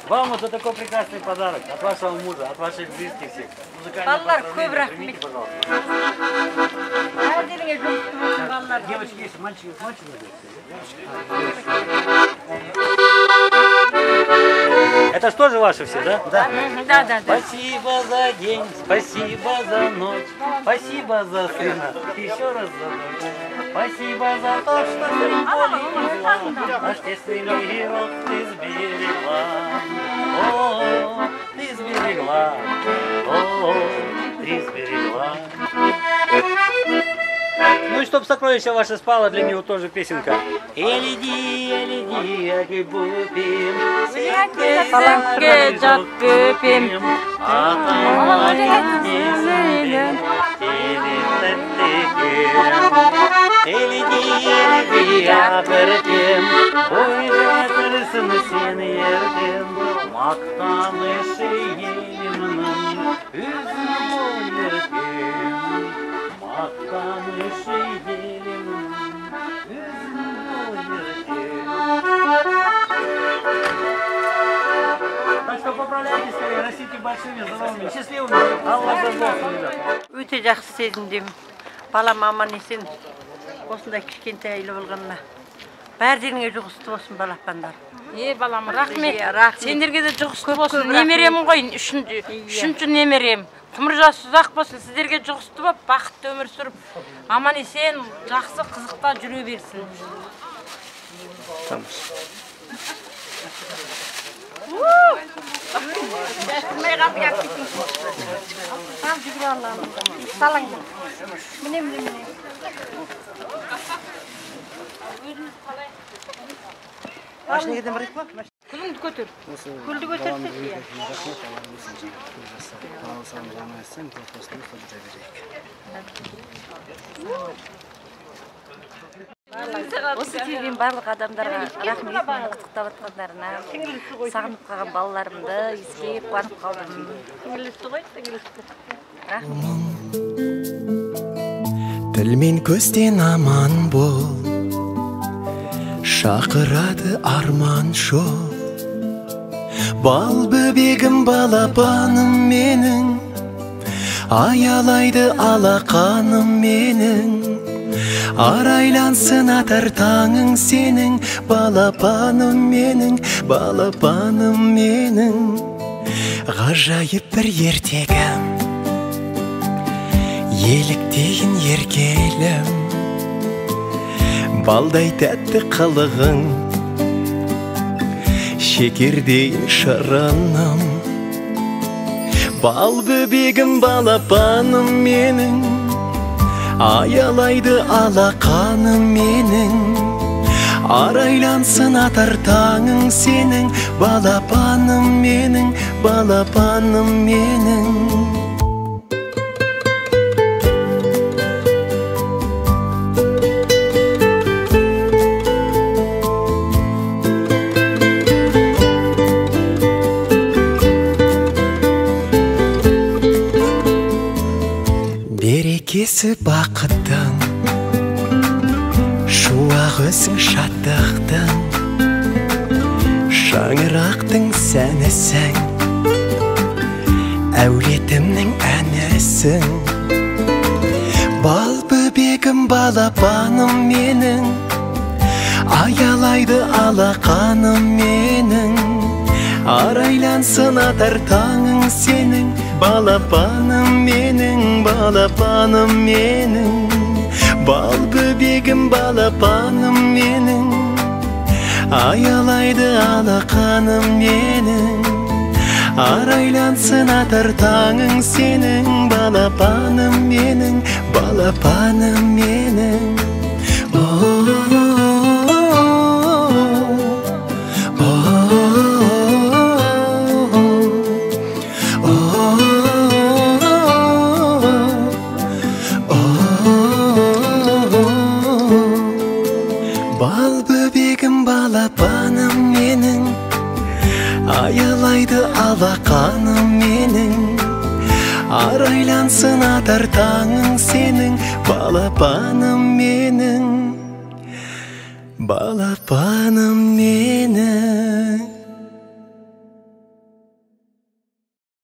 Вам вот такой прекрасный подарок от вашего мужа, от ваших близких всех. Баллар көп рахмет. Пожалуйста. Девочки есть, мальчики Это что же ваши все, да? Да. Спасибо за день, спасибо за ночь, спасибо за сына, еще раз за дочь. Спасибо за то, что ты боли не зла, наш тесный мирок ты сберегла. О, ты сберегла, о, ты сберегла. Ну и чтоб сокровище ваше спало, для него тоже песенка. Элиди, агибупим, Саламке жат көпем, Элиди, апертем, ой, жатырсын сен ертем, мақтанышы елімнің, үзім ой ертем, мақтанышы елімнің, үзім ой ертем. Так что поправляйтесь, растите большими, здоровыми, счастливыми. Алла заботу, ребята. Өте жақсы сезіндім. Балам аман есен, осындай кішкентай үйлі болғанына. Бәрдеріңе жұғысты болсын балапандар. Балам, рахмет. Рахмет. Сендерге де жұғысты болсын. Немеремін ғой, үшінші немерем. Ғұмыр жасы ұзақ болсын, сіздерге жұғысты болып, бақытты өмір сүріп, аман есен, жақсы қызықта жүре берсін. Şaşkınmayı kapıya gittim. Tamam şükür Allah'ım. Salın. Mine. Başına gidin bırak mı? Külünді көтер. Küldü götürsün diye. Осы келген барлық адамдарға рахмет, мені құттықтап жатқандарына. Сағынып қалған балаларымды иіскеп қуанып қалдым. Сіңілісі ғой, сіңілісі. Рахмет. Тіл мен көзден аман бол, шақырады арман жол. Бал бөбегім балапаным менің, аялайды алақаным менің. Арайлансын атар таңың сенің, балапаным менің, балапаным менің. Ғажайып бір ертегім, еліктейін еркелім, балдай тәтті қылығың, шекердейін шырыным. Бал бөбегім балапаным менің, аялайды алақаным менің. Арайлансын атар таңың сенің, балапаным менің, балапаным менің. Берекесі бақыттың, шуақ өзің шаттықтың, шаңырақтың сәнісің, әулетімнің әнісің. Бал бөбегім балапаным менің, аялайды алақаным менің. Арайлансын атар таңың сенің, балапаным менің, балапаным менің. Бал бөбегім балапаным менің, аялайды алақаным менің. Арайлансын атар таңың сенің, балапаным менің, балапаным менің. Бал бөбегім балапаным менің, аялайды алақаным менің. Арайлансын атар таңың сенің, балапаным менің, балапаным менің.